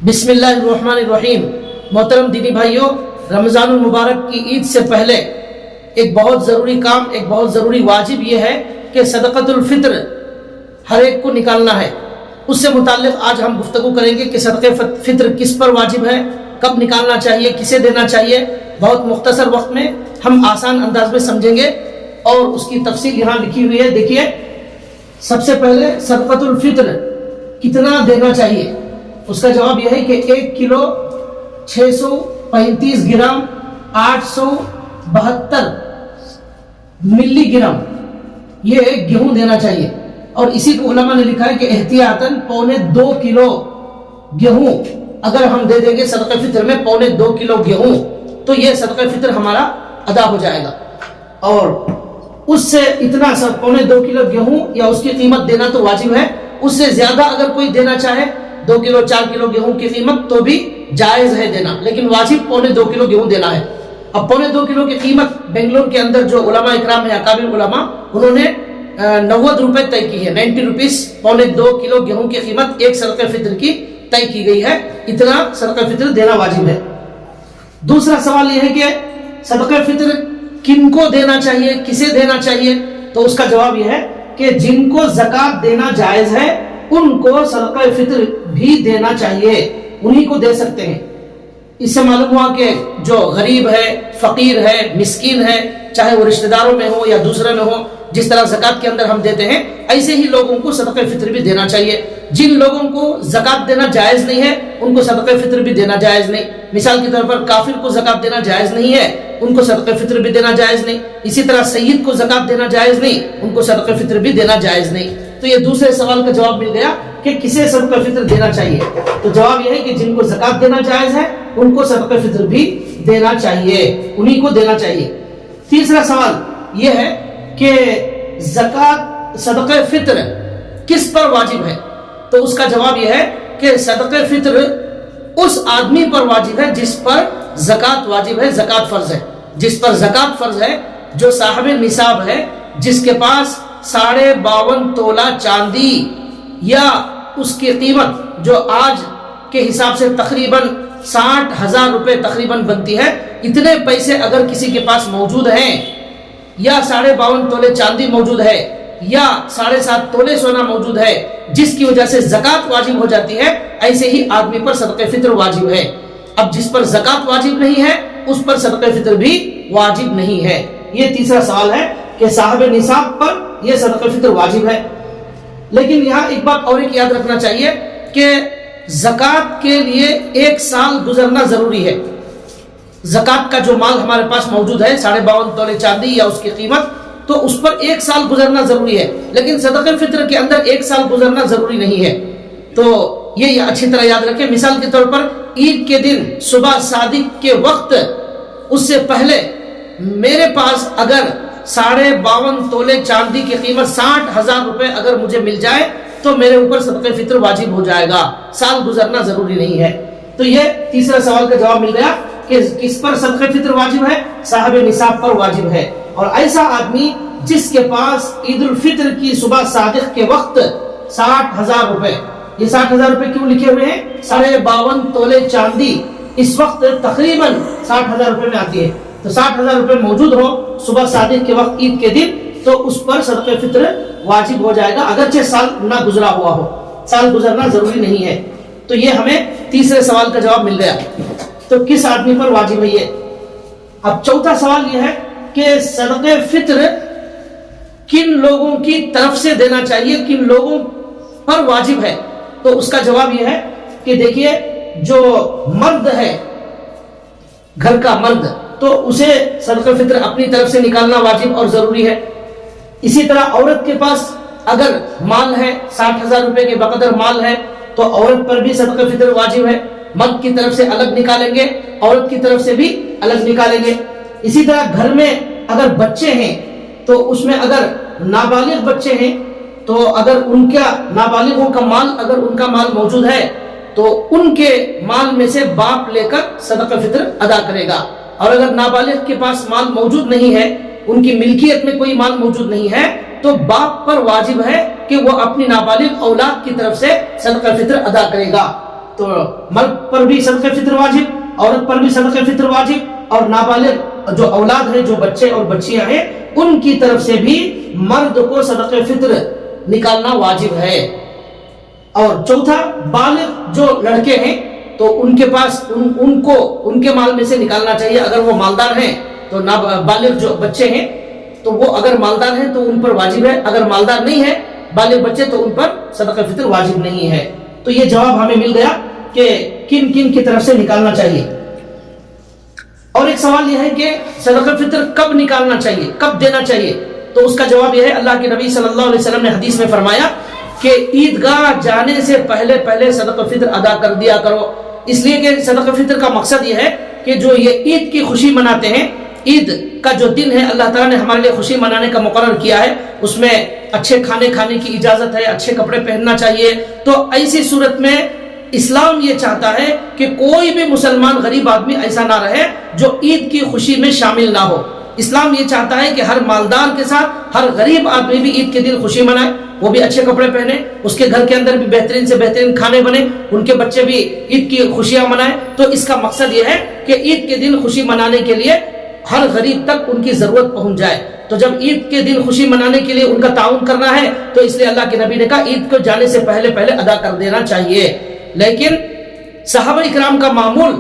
بسم اللہ الرحمن الرحیم۔ محترم دینی بھائیوں، رمضان المبارک کی عید سے پہلے ایک بہت ضروری کام، ایک بہت ضروری واجب یہ ہے کہ صدقۃ الفطر ہر ایک کو نکالنا ہے۔ اس سے متعلق آج ہم گفتگو کریں گے کہ صدقہ فطر کس پر واجب ہے، کب نکالنا چاہیے، کسے دینا چاہیے۔ بہت مختصر وقت میں ہم آسان انداز میں سمجھیں گے اور اس کی تفصیل یہاں لکھی ہوئی ہے۔ دیکھیے، سب سے پہلے صدقۃ الفطر کتنا دینا چاہیے؟ اس کا جواب یہ ہے کہ 1 کلو 635 گرام 872 ملی گرام یہ گیہوں دینا چاہیے، اور اسی کو علماء نے لکھا ہے کہ احتیاطاً 2.25 کلو گیہوں اگر ہم دے دیں گے صدقہ فطر میں 2.25 کلو گیہوں، تو یہ صدقہ فطر ہمارا ادا ہو جائے گا۔ اور اس سے اتنا 2.25 کلو گیہوں یا اس کی قیمت دینا تو واجب ہے۔ اس سے زیادہ اگر کوئی دینا چاہے 2 کلو 4 کلو گیہوں کی قیمت تو بھی جائز ہے دینا، لیکن واجب 2.25 کلو گیہوں دینا ہے۔ اب 2.25 کلو کی قیمت بنگلور کے اندر جو علماء اکرام ہیں، اکابر علماء، انہوں نے 90 روپے طے کی ہے، 90 روپیز 2.25 کلو گیہوں کی قیمت ایک صدقہ فطر کی طے کی گئی ہے۔ اتنا صدقہ فطر دینا واجب ہے۔ دوسرا سوال یہ ہے کہ صدقہ فطر کن کو دینا چاہیے، کسے دینا چاہیے؟ تو اس کا جواب یہ ہے کہ جن کو زکوٰۃ دینا جائز ہے ان کو صدقہ فطر بھی دینا چاہیے، انہی کو دے سکتے ہیں۔ اس سے معلوم ہوا کہ جو غریب ہے، فقیر ہے، مسکین ہے، چاہے وہ رشتہ داروں میں ہو یا دوسرے میں ہو، جس طرح زکوٰۃ کے اندر ہم دیتے ہیں، ایسے ہی لوگوں کو صدقہ فطر بھی دینا چاہیے۔ جن لوگوں کو زکوٰۃ دینا جائز نہیں ہے ان کو صدقہ فطر بھی دینا جائز نہیں۔ مثال کے طور پر کافر کو زکوٰۃ دینا جائز نہیں ہے، ان کو صدقہ فطر بھی دینا جائز نہیں۔ اسی طرح سید کو زکوٰۃ دینا جائز نہیں، ان کو صدقہ فطر بھی دینا جائز نہیں۔ تو یہ دوسرے سوال کا جواب مل گیا کہ کسے صدقہ فطر دینا چاہیے۔ تو جواب یہ ہے کہ جن کو زکوٰۃ دینا جائز ہے ان کو صدقہ فطر بھی دینا چاہیے، انہی کو دینا چاہیے۔ تیسرا سوال یہ ہے کہ زکوٰۃ، صدقہ فطر کس پر واجب ہے؟ تو اس کا جواب یہ ہے کہ صدقہ فطر اس آدمی پر واجب ہے جس پر زکوٰۃ واجب ہے، زکوٰۃ فرض ہے۔ جس پر زکوٰۃ فرض ہے، جو صاحب نصاب ہے، جس کے پاس 52.5 تولہ چاندی یا اس کی قیمت جو آج کے حساب سے تقریباً 60,000 روپے تقریباً بنتی ہے، اتنے پیسے اگر کسی کے پاس موجود ہیں، یا 52.5 تولے چاندی موجود ہے، یا 7.5 تولے سونا موجود ہے، جس کی وجہ سے زکوٰۃ واجب ہو جاتی ہے، ایسے ہی آدمی پر صدقہ فطر واجب ہے۔ اب جس پر زکوٰۃ واجب نہیں ہے اس پر صدقہ فطر بھی واجب نہیں ہے۔ یہ تیسرا سوال ہے کہ صاحب نصاب پر یہ صدقہ فطر واجب ہے۔ لیکن یہاں ایک بات اور ایک یاد رکھنا چاہیے کہ زکوٰۃ کے لیے 1 سال گزرنا ضروری ہے۔ زکوٰۃ کا جو مال ہمارے پاس موجود ہے، 52.5 تولے چاندی یا اس کی قیمت، تو اس پر 1 سال گزرنا ضروری ہے، لیکن صدقہ فطر کے اندر 1 سال گزرنا ضروری نہیں ہے۔ تو یہ اچھی طرح یاد رکھیں۔ مثال کے طور پر عید کے دن صبح صادق کے وقت، اس سے پہلے میرے پاس اگر 52.5 تولے چاندی کی قیمت 60,000 روپے اگر مجھے مل جائے تو میرے اوپر صدقہ فطر واجب ہو جائے گا، سال گزرنا ضروری نہیں ہے۔ تو یہ تیسرا سوال کا جواب مل گیا کہ کس پر صدقہ فطر واجب ہے؟ صاحب نصاب پر واجب ہے۔ اور ایسا آدمی جس کے پاس عید الفطر کی صبح صادق کے وقت 60,000 روپے، یہ 60,000 روپے کیوں لکھے ہوئے ہیں؟ 52.5 تولے چاندی اس وقت تقریباً 60,000 روپے میں آتی ہے، تو 60,000 روپے موجود ہو صبح صادق کے وقت عید کے دن، تو اس پر صدقہ فطر واجب ہو جائے گا، اگرچہ سال نہ گزرا ہوا ہو، سال گزرنا ضروری نہیں ہے۔ تو یہ ہمیں تیسرے سوال کا جواب مل گیا۔ تو کس آدمی پر واجب ہے یہ؟ اب چوتھا سوال یہ ہے کہ صدقہ فطر کن لوگوں کی طرف سے دینا چاہیے، کن لوگوں پر واجب ہے؟ تو اس کا جواب یہ ہے کہ دیکھیے، جو مرد ہے، گھر کا مرد، تو اسے صدقہ فطر اپنی طرف سے نکالنا واجب اور ضروری ہے۔ اسی طرح عورت کے پاس اگر مال ہے، 60,000 روپے کے بقدر مال ہے، تو عورت پر بھی صدقہ فطر واجب ہے۔ مرد کی طرف سے الگ نکالیں گے، عورت کی طرف سے بھی الگ نکالیں گے۔ اسی طرح گھر میں اگر بچے ہیں تو اس میں اگر نابالغ بچے ہیں تو اگر ان کا نابالغوں کا مال اگر ان کا مال موجود ہے تو ان کے مال میں سے باپ لے کر صدقہ فطر ادا کرے گا۔ اور اگر نابالغ کے پاس مال موجود نہیں ہے، ان کی ملکیت میں کوئی مال موجود نہیں ہے، تو باپ پر واجب ہے کہ وہ اپنی نابالغ اولاد کی طرف سے صدقہ فطر ادا کرے گا۔ تو مرد پر بھی صدقہ فطر واجب، عورت پر بھی صدقہ فطر واجب، اور نابالغ جو اولاد ہیں، جو بچے اور بچیاں ہیں، ان کی طرف سے بھی مرد کو صدقہ فطر نکالنا واجب ہے۔ اور چوتھا، بالغ جو لڑکے ہیں تو ان کے پاس ان کو ان کے مال میں سے نکالنا چاہیے، اگر وہ مالدار ہیں تو۔ بالغ جو بچے ہیں تو وہ اگر مالدار ہیں تو ان پر واجب ہے، اگر مالدار نہیں ہے بالغ بچے تو ان پر صدقہ فطر واجب نہیں ہے۔ تو یہ جواب ہمیں مل گیا کہ کن کن کی طرف سے نکالنا چاہیے۔ اور ایک سوال یہ ہے کہ صدقہ فطر کب نکالنا چاہیے، کب دینا چاہیے؟ تو اس کا جواب یہ ہے، اللہ کے نبی صلی اللہ علیہ وسلم نے حدیث میں فرمایا کہ عیدگاہ جانے سے پہلے پہلے صدقہ فطر ادا کر دیا کرو، اس لیے کہ صدقہ فطر کا مقصد یہ ہے کہ جو یہ عید کی خوشی مناتے ہیں، عید کا جو دن ہے اللہ تعالیٰ نے ہمارے لیے خوشی منانے کا مقرر کیا ہے، اس میں اچھے کھانے کھانے کی اجازت ہے، اچھے کپڑے پہننا چاہیے۔ تو ایسی صورت میں اسلام یہ چاہتا ہے کہ کوئی بھی مسلمان غریب آدمی ایسا نہ رہے جو عید کی خوشی میں شامل نہ ہو۔ اسلام یہ چاہتا ہے کہ ہر مالدار کے ساتھ ہر غریب آدمی بھی عید کے دن خوشی منائے، وہ بھی اچھے کپڑے پہنے، اس کے گھر کے اندر بھی بہترین سے بہترین کھانے بنے، ان کے بچے بھی عید کی خوشیاں منائیں۔ تو اس کا مقصد یہ ہے کہ عید کے دن خوشی منانے کے لیے ہر غریب تک ان کی ضرورت پہنچ جائے۔ تو جب عید کے دن خوشی منانے کے لیے ان کا تعاون کرنا ہے تو اس لیے اللہ کے نبی نے کہا عید کو جانے سے پہلے پہلے ادا کر دینا چاہیے۔ لیکن صحابہ اکرام کا معمول،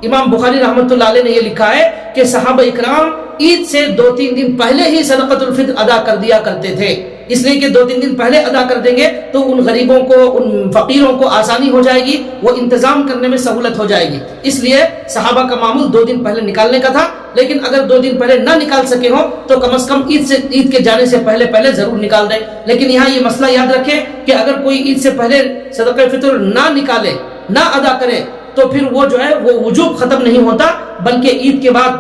امام بخاری رحمۃ اللہ علیہ نے یہ لکھا ہے کہ صحابہ اکرام عید سے 2-3 دن پہلے ہی صدقۃ الفطر ادا کر دیا کرتے تھے، اس لیے کہ 2-3 دن پہلے ادا کر دیں گے تو ان غریبوں کو، ان فقیروں کو آسانی ہو جائے گی، وہ انتظام کرنے میں سہولت ہو جائے گی۔ اس لیے صحابہ کا معمول 2 دن پہلے نکالنے کا تھا، لیکن اگر 2 دن پہلے نہ نکال سکے ہوں تو کم از کم عید کے جانے سے پہلے پہلے ضرور نکال دیں۔ لیکن یہاں یہ مسئلہ یاد رکھیں کہ اگر کوئی عید سے پہلے صدقہ فطر نہ نکالے، نہ ادا کرے، تو پھر وہ جو ہے وہ وجوب ختم نہیں ہوتا، بلکہ عید کے بعد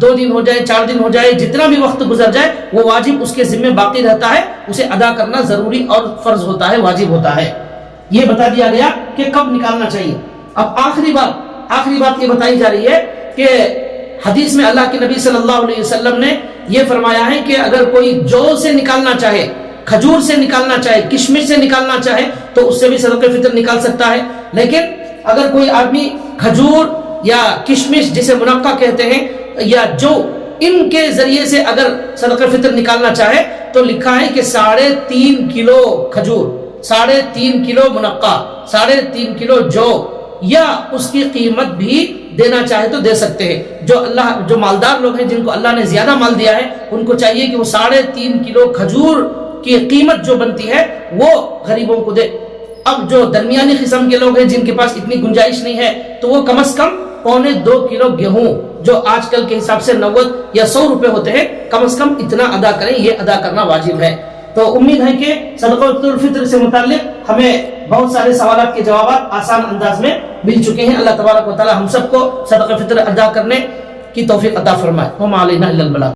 2 دن ہو جائے، 4 دن ہو جائے، جتنا بھی وقت گزر جائے وہ واجب اس کے ذمہ باقی رہتا ہے، اسے ادا کرنا ضروری اور فرض ہوتا ہے، واجب ہوتا ہے۔ یہ بتا دیا گیا کہ کب نکالنا چاہیے۔ اب آخری بات یہ بتائی جا رہی ہے کہ حدیث میں اللہ کے نبی صلی اللہ علیہ وسلم نے یہ فرمایا ہے کہ اگر کوئی جو سے نکالنا چاہے، کھجور سے نکالنا چاہے، کشمش سے نکالنا چاہے تو اس سے بھی صدقہ فطر نکال سکتا ہے۔ لیکن اگر کوئی آدمی کھجور یا کشمش جسے منقع کہتے ہیں یا جو، ان کے ذریعے سے اگر صدقہ فطر نکالنا چاہے تو لکھا ہے کہ 3.5 کلو کھجور، 3.5 کلو منقع، 3.5 کلو جو، یا اس کی قیمت بھی دینا چاہے تو دے سکتے ہیں۔ جو مالدار لوگ ہیں جن کو اللہ نے زیادہ مال دیا ہے ان کو چاہیے کہ وہ 3.5 کلو کھجور کی قیمت جو بنتی ہے وہ غریبوں کو دے۔ اب جو درمیانی قسم کے لوگ ہیں جن کے پاس اتنی گنجائش نہیں ہے تو وہ کم از کم 1.25 کلو گیہوں، جو آج کل کے حساب سے 90 یا 100 روپے ہوتے ہیں، کم از کم اتنا ادا کریں، یہ ادا کرنا واجب ہے۔ تو امید ہے کہ صدقۃ الفطر سے متعلق ہمیں بہت سارے سوالات کے جوابات آسان انداز میں مل چکے ہیں۔ اللہ تبارک و تعالی ہم سب کو صدقہ فطر ادا کرنے کی توفیق عطا فرمائے۔ وما علینا الا البلاغ۔